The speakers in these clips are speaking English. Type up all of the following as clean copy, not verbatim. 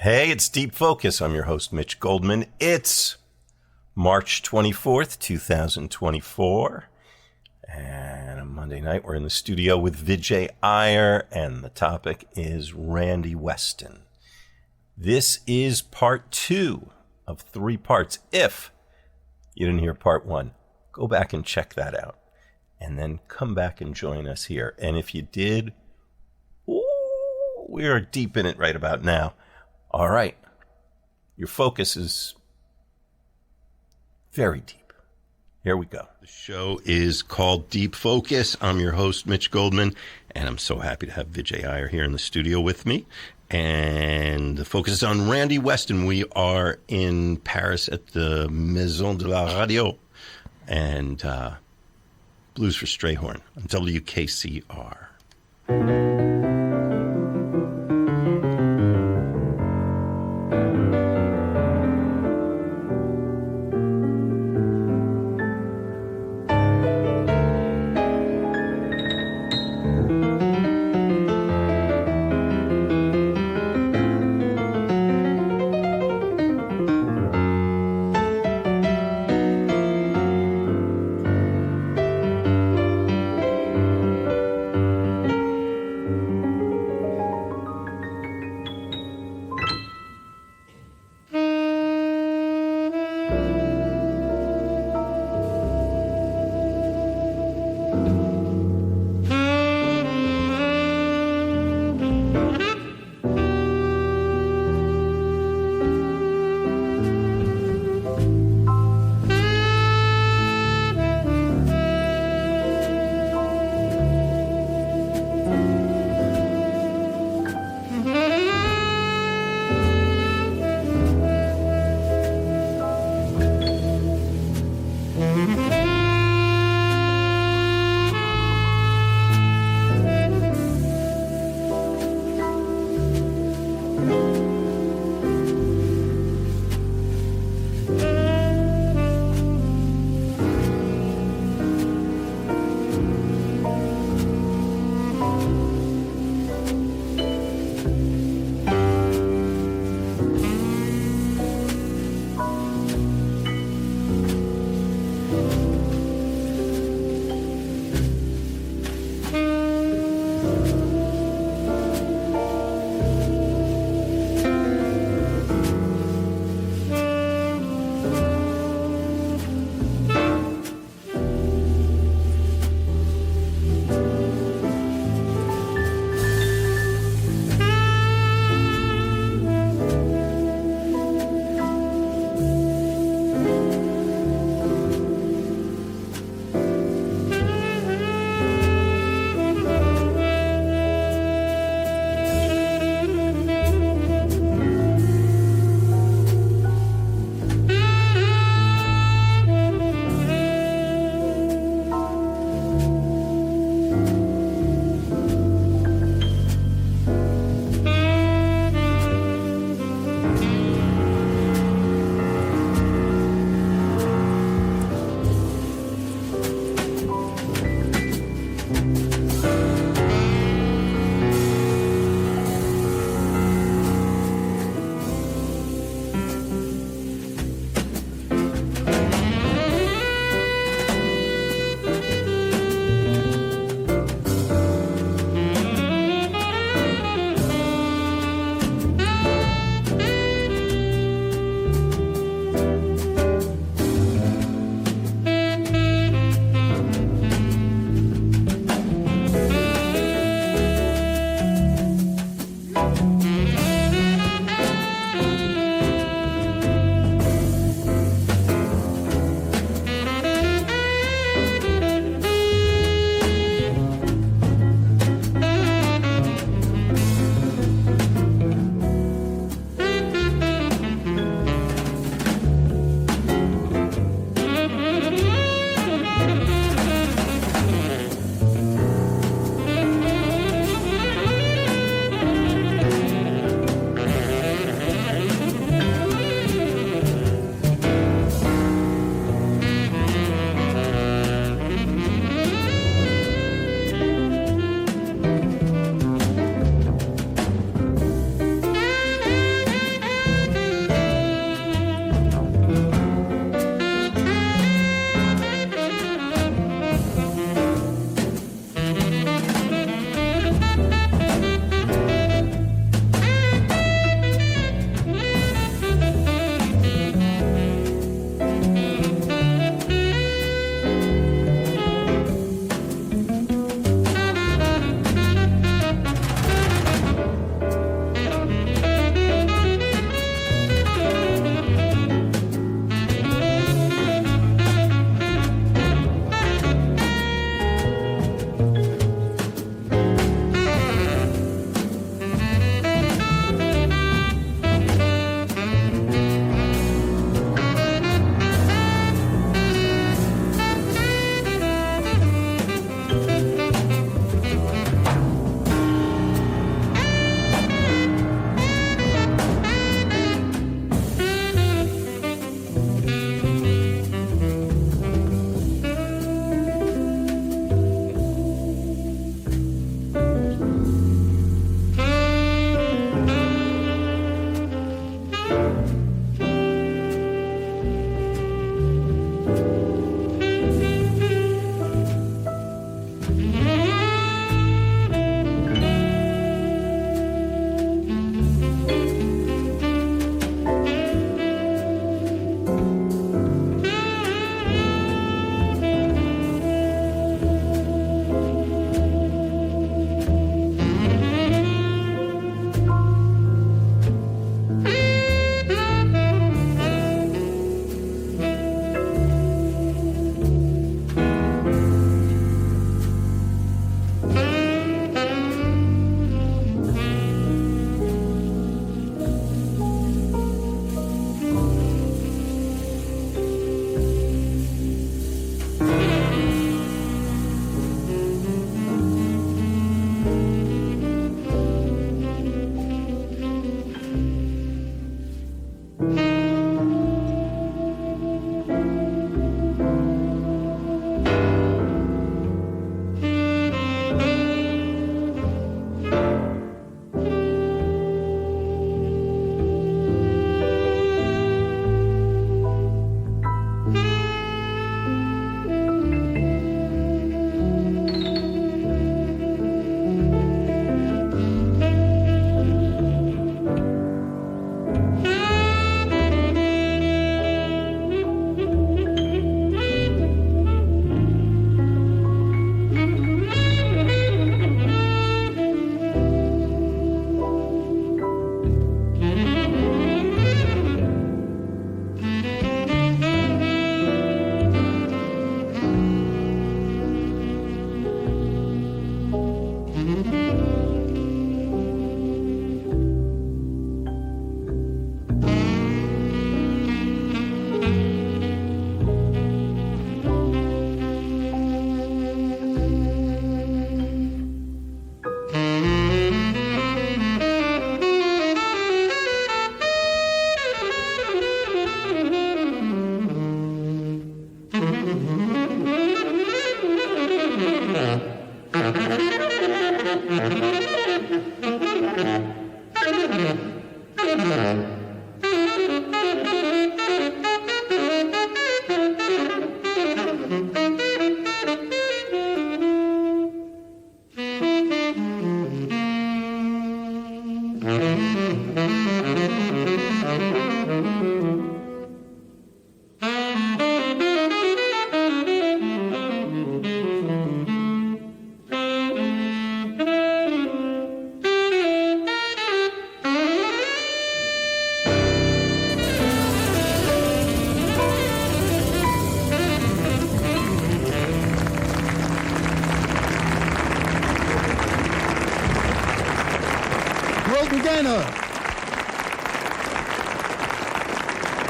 Hey, it's Deep Focus. I'm your host, Mitch Goldman. It's March 24th, 2024. And on Monday night, we're in the studio with Vijay Iyer, and the topic is Randy Weston. This is part 2 of 3 parts. If you didn't hear part 1, go back and check that out. And then come back and join us here. And if you did, we are deep in it right about now. All right. Your focus is very deep. Here we go. The show is called Deep Focus. I'm your host, Mitch Goldman, and I'm so happy to have Vijay Iyer here in the studio with me. And the focus is on Randy Weston. We are in Paris at the Maison de la Radio and Blues for Strayhorn on WKCR.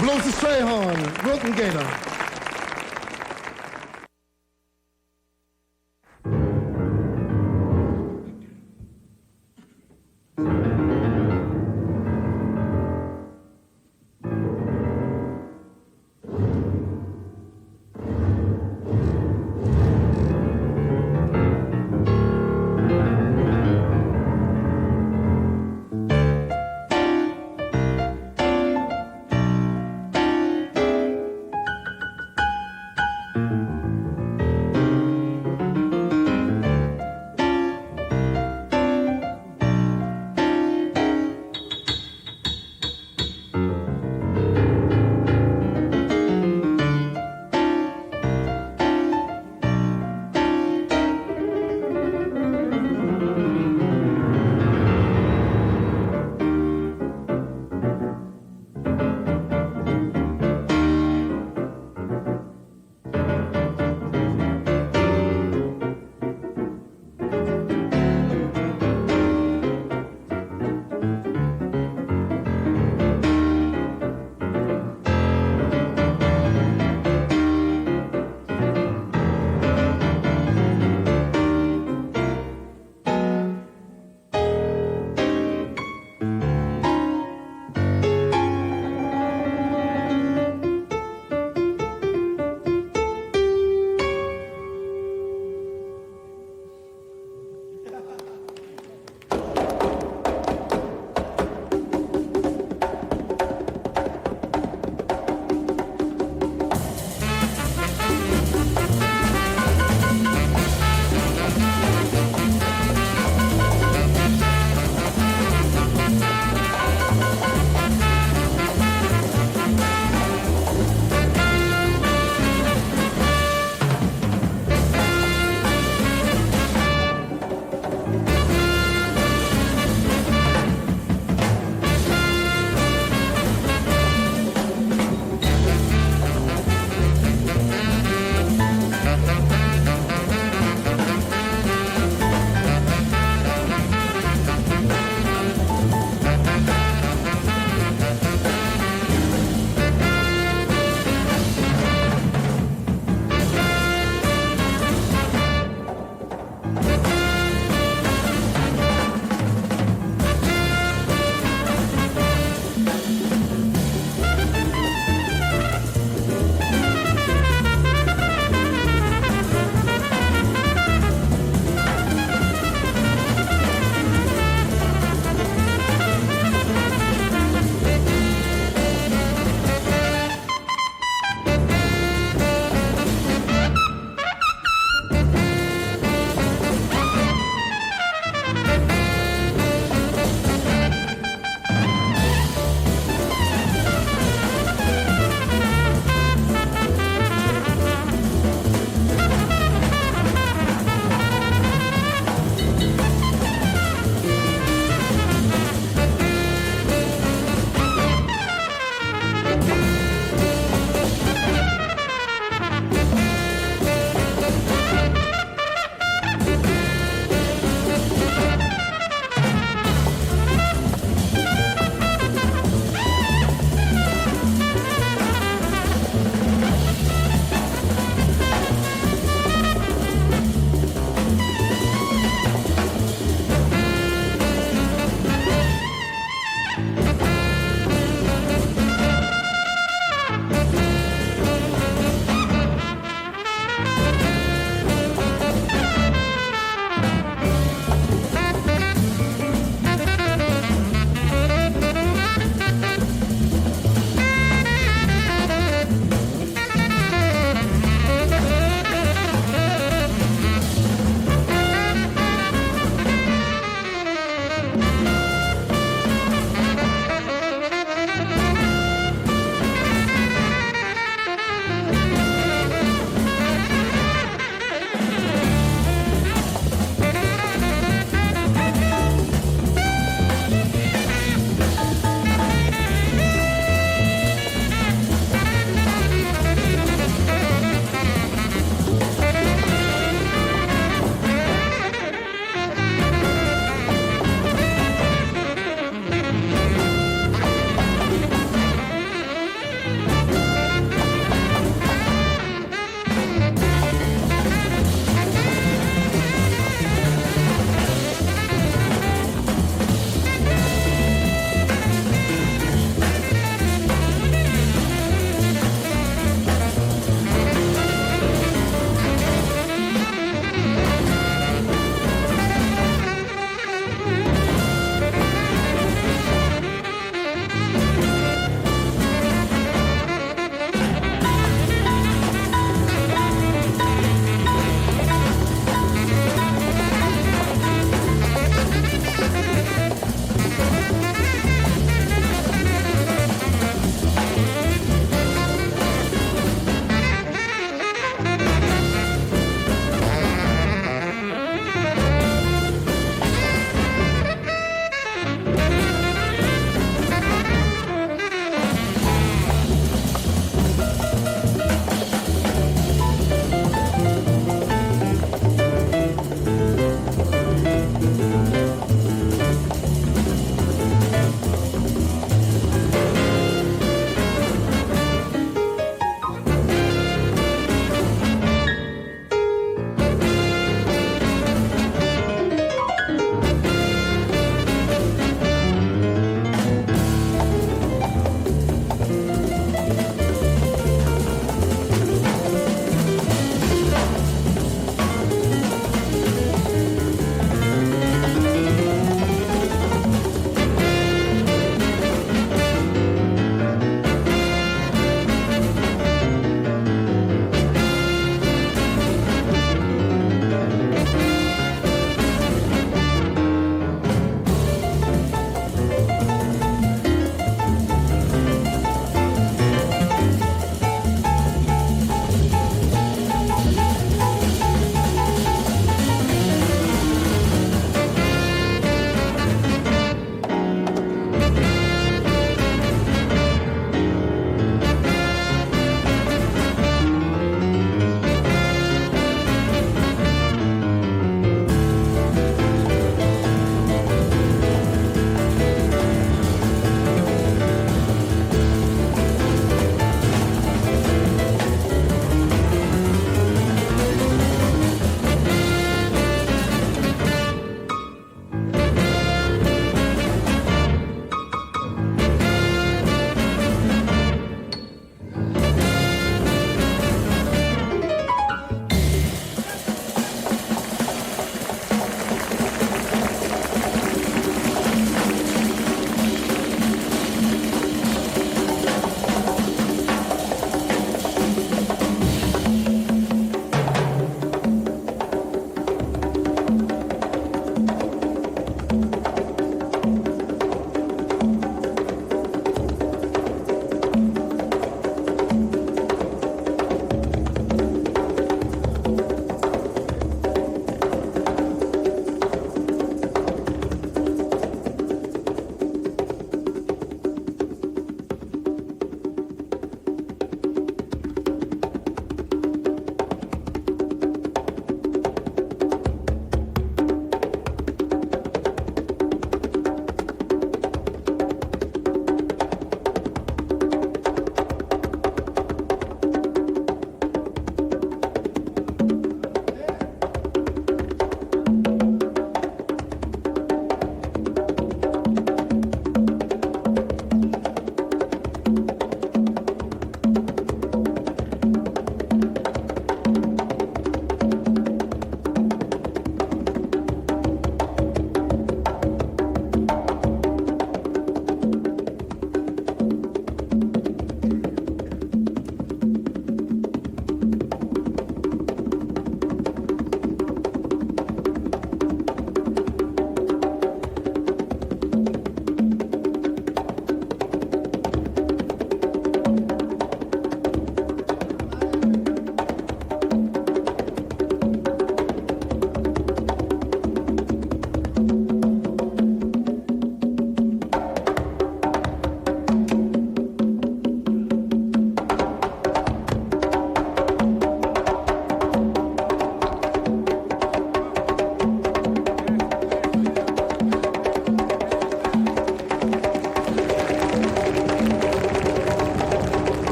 Blows the stray horn, Wilton Gaynor.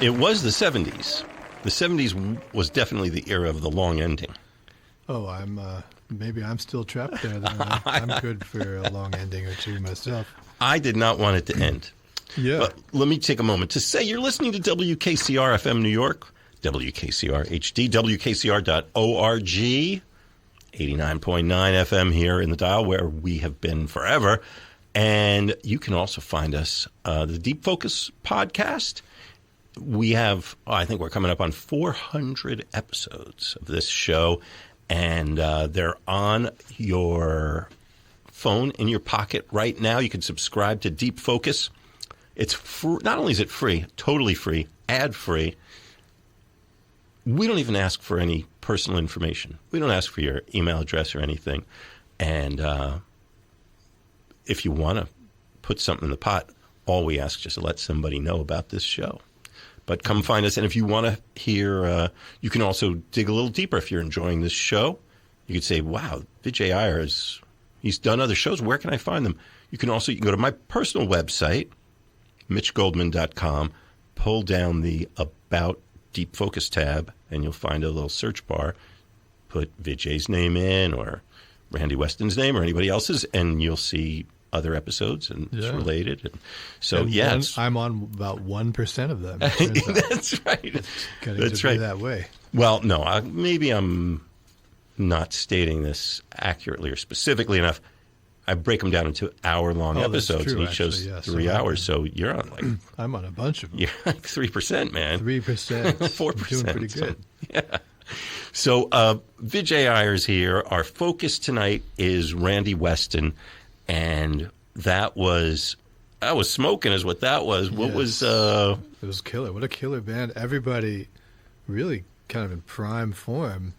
It was the 70s. The 70s was definitely the era of the long ending. Oh, maybe I'm still trapped there. Then. I'm good for a long ending or two myself. I did not want it to end. Yeah. But let me take a moment to say you're listening to WKCR FM New York, WKCR HD, WKCR.org, 89.9 FM here in the dial where we have been forever. And you can also find us, the Deep Focus podcast. We have, I think we're coming up on 400 episodes of this show, and they're on your phone in your pocket right now. You can subscribe to Deep Focus. It's not only is it free, totally free, ad-free. We don't even ask for any personal information. We don't ask for your email address or anything. And if you want to put something in the pot, all we ask is just to let somebody know about this show. But come find us. And if you want to hear, you can also dig a little deeper. If you're enjoying this show, you could say, wow, Vijay Iyer, he's done other shows. Where can I find them? You can go to my personal website, mitchgoldman.com, pull down the About Deep Focus tab, and you'll find a little search bar. Put Vijay's name in or Randy Weston's name or anybody else's, and you'll see other episodes, and it's related. And so, I'm on about 1% of them. That's right. That's right. That way. Well, no, maybe I'm not stating this accurately or specifically enough. I break them down into hour-long episodes, and each show's 3 hours. So you're on I'm on a bunch of them. You're like 3%, man. 3%. 4%. Doing pretty good. Yeah. So Vijay Iyer's here. Our focus tonight is Randy Weston, and that was smoking is what that was. What was it was killer. What a killer band. Everybody really kind of in prime form.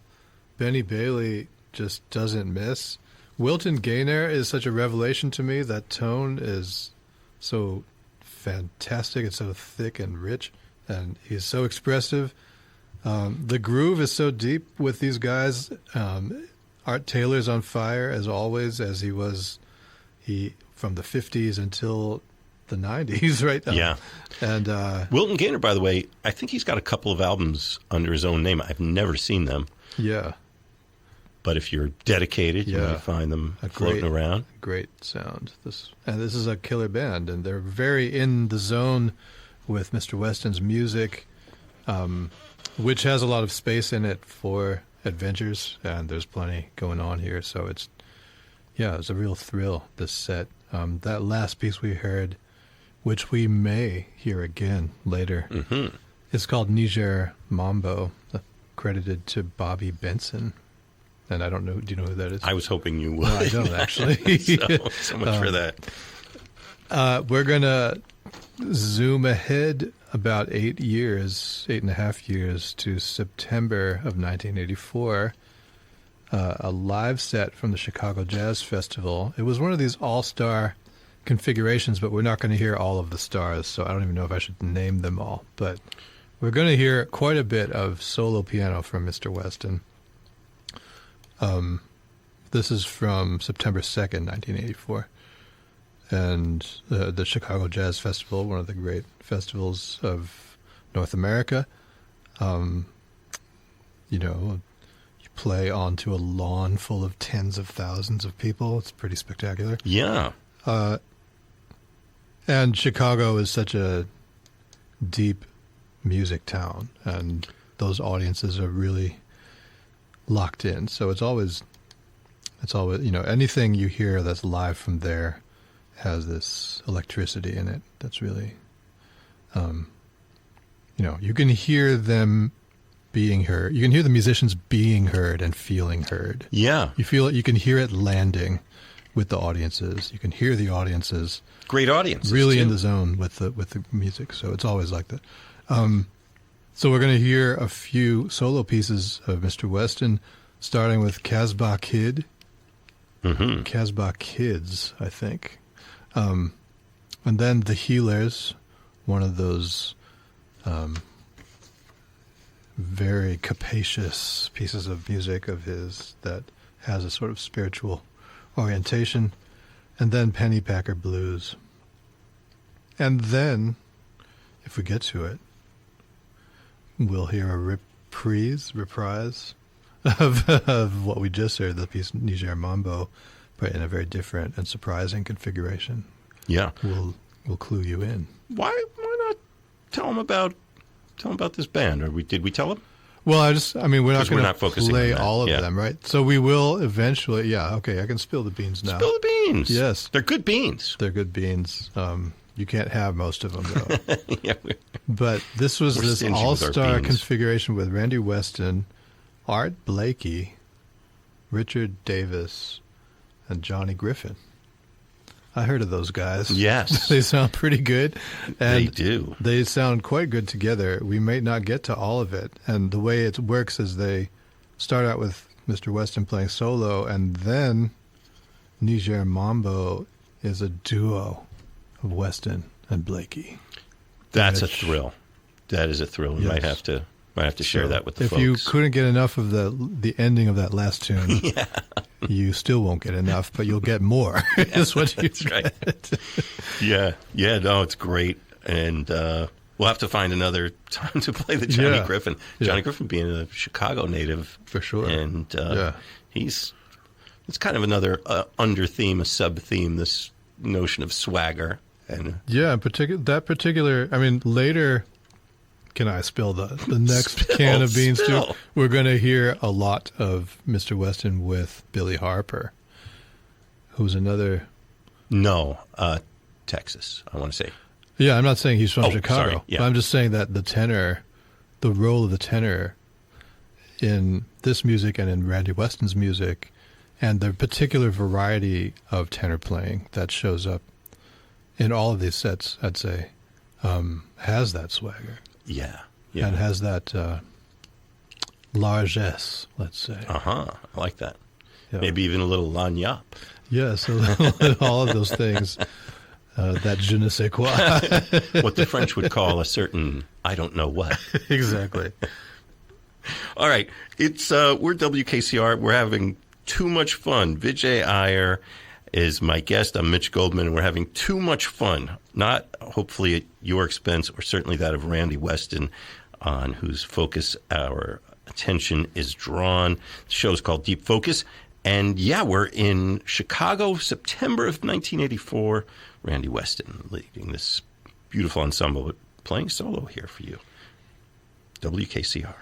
Benny Bailey just doesn't miss. Wilton Gaynor is such a revelation to me. That tone is so fantastic. It's so thick and rich, and he's so expressive. The groove is so deep with these guys. Art Taylor's on fire, as always, as he was from the 50s until the 90s, right? Yeah. And Wilton Gaynor, by the way, I think he's got a couple of albums under his own name. I've never seen them. Yeah. But if you're dedicated, you might find them floating around. Great sound. This is a killer band, and they're very in the zone with Mr. Weston's music, which has a lot of space in it for adventures, and there's plenty going on here. So it's a real thrill, this set. That last piece we heard, which we may hear again later, is called Niger Mambo, credited to Bobby Benson. And I don't know, do you know who that is? I was hoping you would. No, I don't, actually. so much for that. We're going to zoom ahead about 8.5 years to September of 1984. A live set from the Chicago Jazz Festival. It was one of these all-star configurations, but we're not going to hear all of the stars, so I don't even know if I should name them all. But we're going to hear quite a bit of solo piano from Mr. Weston. This is from September 2nd, 1984. And the Chicago Jazz Festival, one of the great festivals of North America. You play onto a lawn full of tens of thousands of people. It's pretty spectacular. Yeah. And Chicago is such a deep music town, and those audiences are really locked in. So it's always, anything you hear that's live from there has this electricity in it that's really, you can hear them being heard. You can hear the musicians being heard and feeling heard. Yeah. You feel it. You can hear it landing with the audiences. You can hear the audiences. Great audiences. Really too. in the zone with the music. So it's always like that. So we're going to hear a few solo pieces of Mr. Weston, starting with Casbah Kid. Casbah Kids, I think. And then The Healers, one of those very capacious pieces of music of his that has a sort of spiritual orientation. And then Pennypacker Blues. And then, if we get to it, we'll hear a reprise of what we just heard, the piece Niger Mambo, but in a very different and surprising configuration. Yeah. We'll clue you in. Why not tell them about this band? Or did we tell them? Well, we're not going to play all of Yeah. them, right? So we will eventually. Yeah, okay. I can spill the beans now. Spill the beans. Yes, they're good beans. They're good beans. You can't have most of them though. Yeah, but this was this stingy with our all-star beans. configuration with Randy Weston, Art Blakey, Richard Davis, and Johnny Griffin. I heard of those guys. Yes. They sound pretty good. And they do. They sound quite good together. We may not get to all of it. And the way it works is they start out with Mr. Weston playing solo, and then Niger Mambo is a duo of Weston and Blakey. That's a thrill. That is a thrill. We might have to share that with the if folks. you couldn't get enough of the ending of that last tune, you still won't get enough, but you'll get more. Is what you That's right. Yeah. No, it's great, and we'll have to find another time to play the Johnny Griffin. Johnny Griffin being a Chicago native, for sure, and it's kind of another under theme, a sub theme. This notion of swagger, and that particular. I mean, later. Can I spill the next can of beans too? We're going to hear a lot of Mr. Weston with Billy Harper, who's another... No, Texas, I want to say. Yeah, I'm not saying he's from Chicago. Sorry, yeah. But I'm just saying that the role of the tenor in this music and in Randy Weston's music, and the particular variety of tenor playing that shows up in all of these sets, I'd say, has that swagger. Yeah. And has that largesse, let's say. I like that. Yeah. Maybe even a little lagniappe. Yes, all of those things. That je ne sais quoi. What the French would call a certain I don't know what. Exactly. All right. It's we're WKCR. We're having too much fun. Vijay Iyer is my guest. I'm Mitch Goldman, and we're having too much fun. Not hopefully at your expense, or certainly that of Randy Weston, on whose focus our attention is drawn. The show is called Deep Focus. And we're in Chicago, September of 1984. Randy Weston leading this beautiful ensemble, playing solo here for you. WKCR.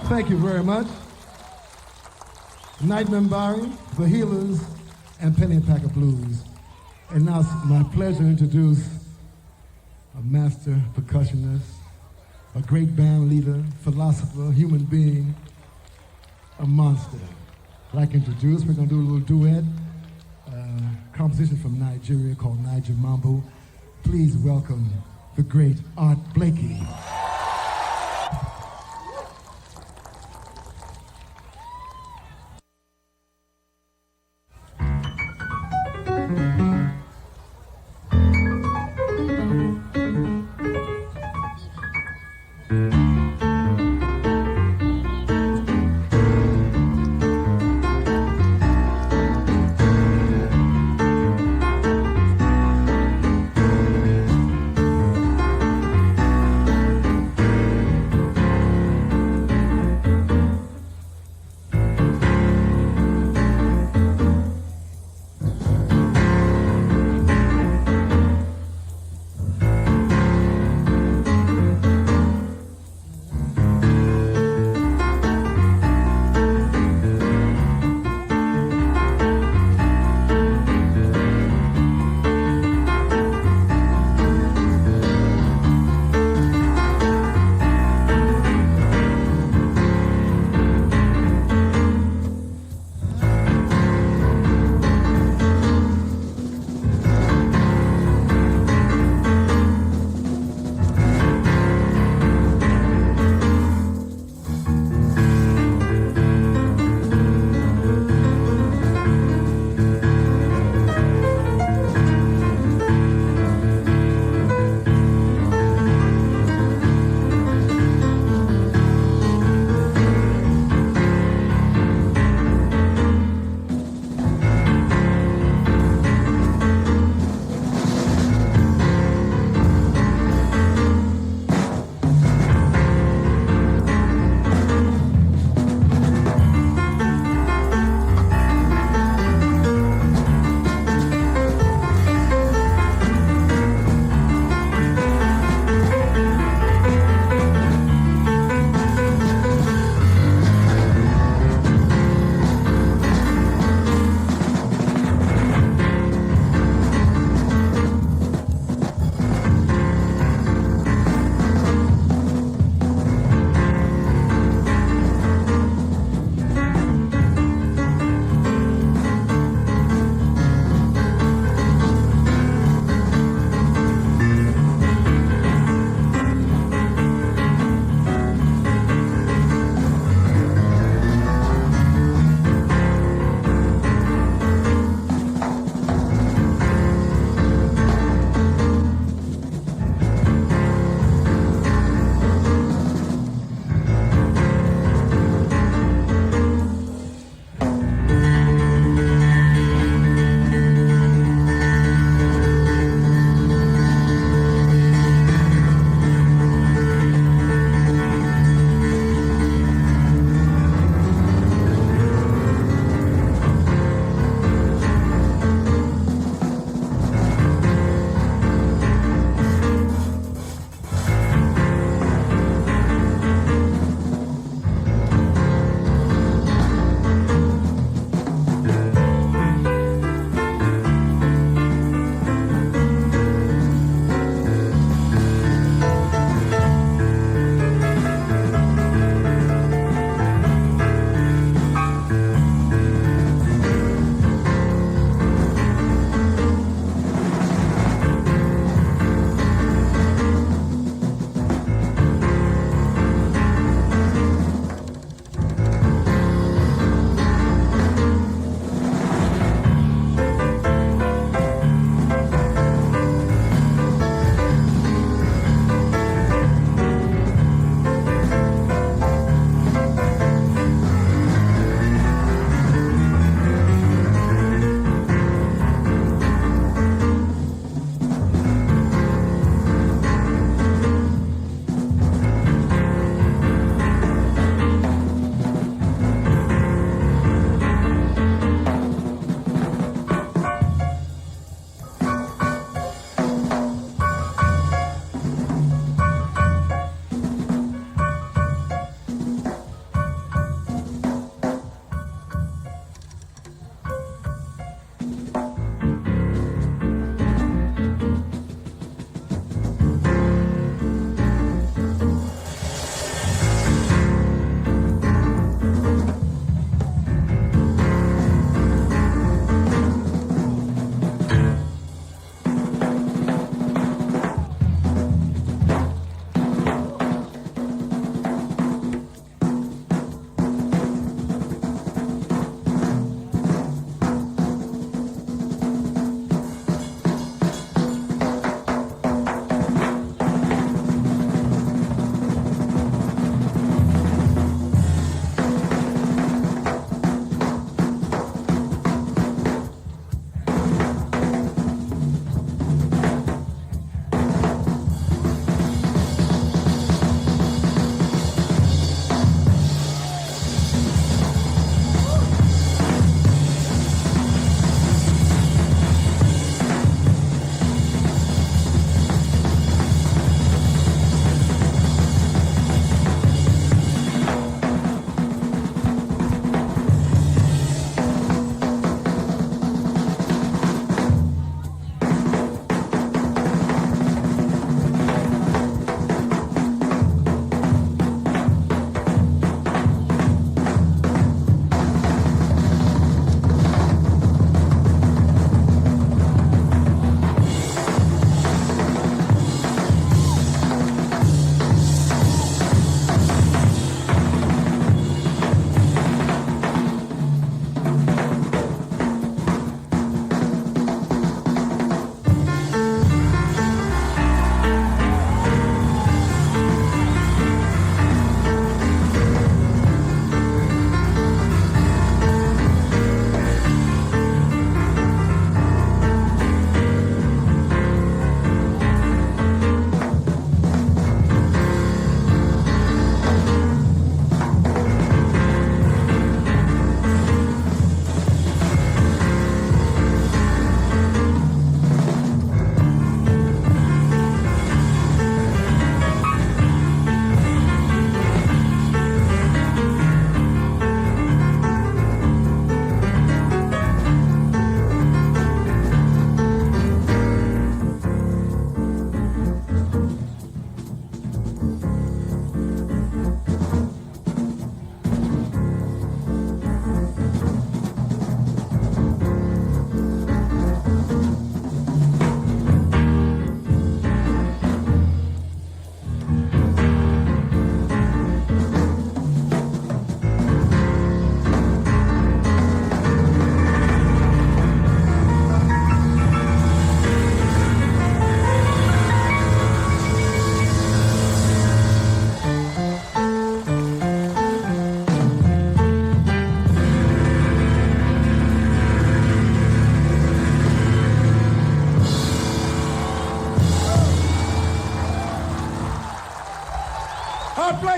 Thank you very much. Nightman Barry, The Healers, and Penny and Packer Blues. And now it's my pleasure to introduce a master percussionist, a great band leader, philosopher, human being, a monster. I'd like to introduce, we're going to do a little duet, composition from Nigeria called Niger Mambo. Please welcome the great Art Blakey.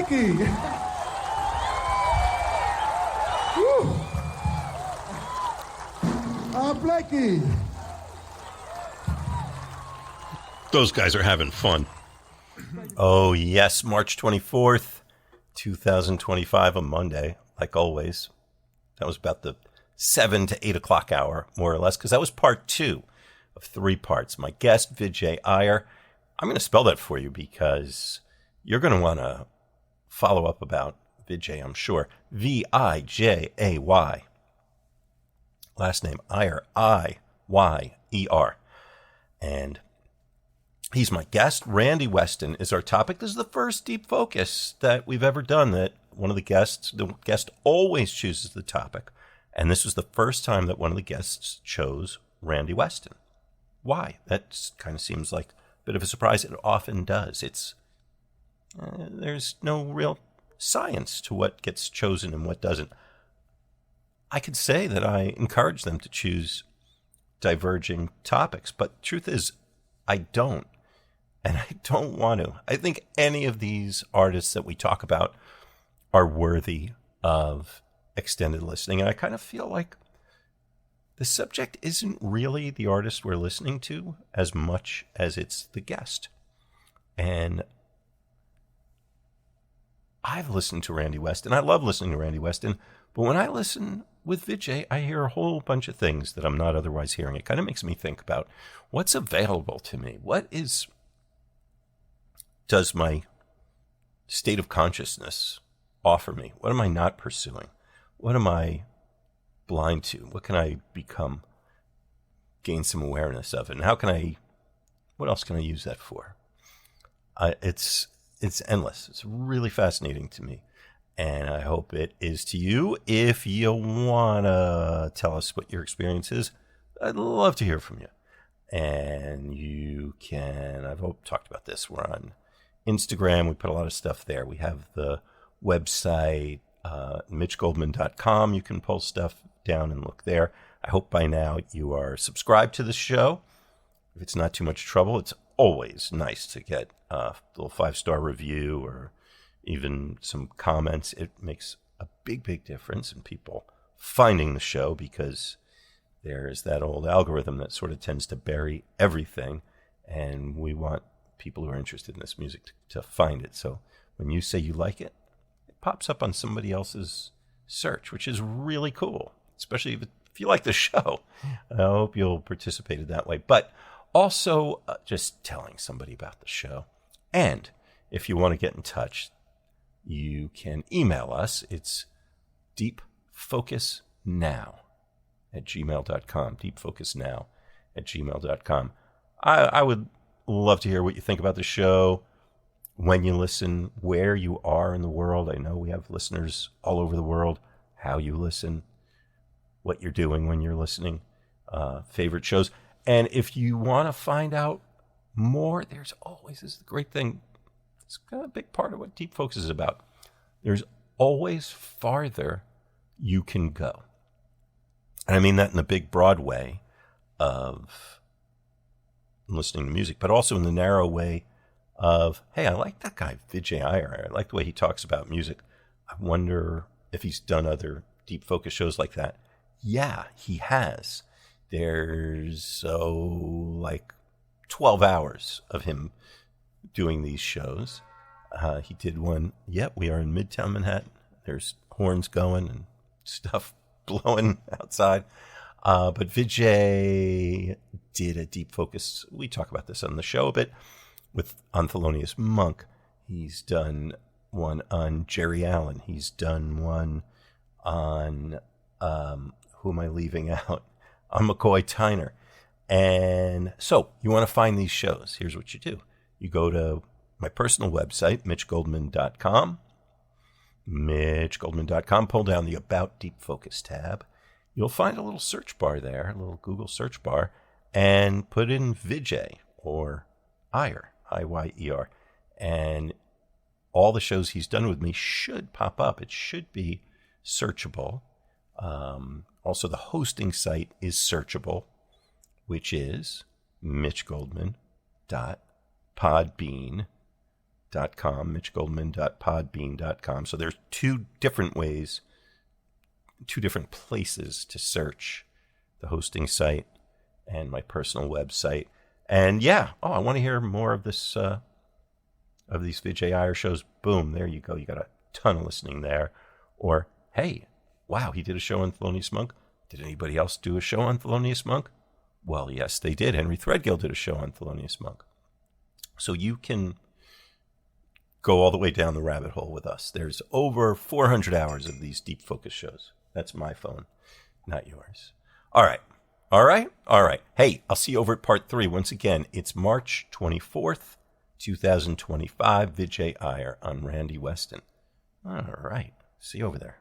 Blakey. Woo. Blakey. Those guys are having fun. Oh, yes, March 24th, 2025, a Monday, like always. That was about the 7 to 8 o'clock hour, more or less, because that was part 2 of 3 parts. My guest, Vijay Iyer. I'm going to spell that for you because you're going to want to follow up about Vijay, I'm sure. Vijay. Last name, Iyer, Iyer. And he's my guest. Randy Weston is our topic. This is the first deep focus that we've ever done that the guest always chooses the topic. And this was the first time that one of the guests chose Randy Weston. Why? That kind of seems like a bit of a surprise. It often does. There's no real science to what gets chosen and what doesn't. I could say that I encourage them to choose diverging topics, but the truth is, I don't. And I don't want to. I think any of these artists that we talk about are worthy of extended listening. And I kind of feel like the subject isn't really the artist we're listening to as much as it's the guest. And I've listened to Randy Weston. I love listening to Randy Weston. But when I listen with Vijay, I hear a whole bunch of things that I'm not otherwise hearing. It kind of makes me think about what's available to me. Does my state of consciousness offer me? What am I not pursuing? What am I blind to? What can I gain some awareness of? And what else can I use that for? It's endless. It's really fascinating to me. And I hope it is to you. If you want to tell us what your experience is, I'd love to hear from you. And you can, I've talked about this. We're on Instagram. We put a lot of stuff there. We have the website, mitchgoldman.com. You can pull stuff down and look there. I hope by now you are subscribed to the show. If it's not too much trouble, it's always nice to get a little 5-star review or even some comments. It makes a big, big difference in people finding the show because there's that old algorithm that sort of tends to bury everything. And we want people who are interested in this music to find it. So when you say you like it, it pops up on somebody else's search, which is really cool, especially if you like the show. I hope you'll participate in that way. But also just telling somebody about the show. And if you want to get in touch, you can email us. It's deepfocusnow@gmail.com. deepfocusnow@gmail.com. I would love to hear what you think about the show, when you listen, where you are in the world. I know we have listeners all over the world, how you listen, what you're doing when you're listening, favorite shows. And if you want to find out more, there's always, this is the great thing, it's kind of a big part of what Deep Focus is about. There's always farther you can go. And I mean that in a big, broad way of listening to music, but also in the narrow way of, hey, I like that guy, Vijay Iyer. I like the way he talks about music. I wonder if he's done other Deep Focus shows like that. Yeah, he has. There's, 12 hours of him doing these shows. He did one, we are in Midtown Manhattan. There's horns going and stuff blowing outside. But Vijay did a Deep Focus. We talk about this on the show a bit on Thelonious Monk. He's done one on Jerry Allen. He's done one on, who am I leaving out? On McCoy Tyner. And so you want to find these shows. Here's what you do. You go to my personal website, mitchgoldman.com. mitchgoldman.com. Pull down the About Deep Focus tab. You'll find a little search bar there, a little Google search bar, and put in Vijay or Iyer, Iyer. And all the shows he's done with me should pop up. It should be searchable. Also, the hosting site is searchable, which is mitchgoldman.podbean.com. mitchgoldman.podbean.com. So there's two different ways, two different places to search: the hosting site and my personal website. And yeah, I want to hear more of this, of these Vijay Iyer shows. Boom, there you go. You got a ton of listening there. Or, hey, wow, he did a show on Thelonious Monk. Did anybody else do a show on Thelonious Monk? Well, yes, they did. Henry Threadgill did a show on Thelonious Monk. So you can go all the way down the rabbit hole with us. There's over 400 hours of these deep focus shows. That's my phone, not yours. All right. Hey, I'll see you over at part 3. Once again, it's March 24th, 2025. Vijay Iyer on Randy Weston. All right. See you over there.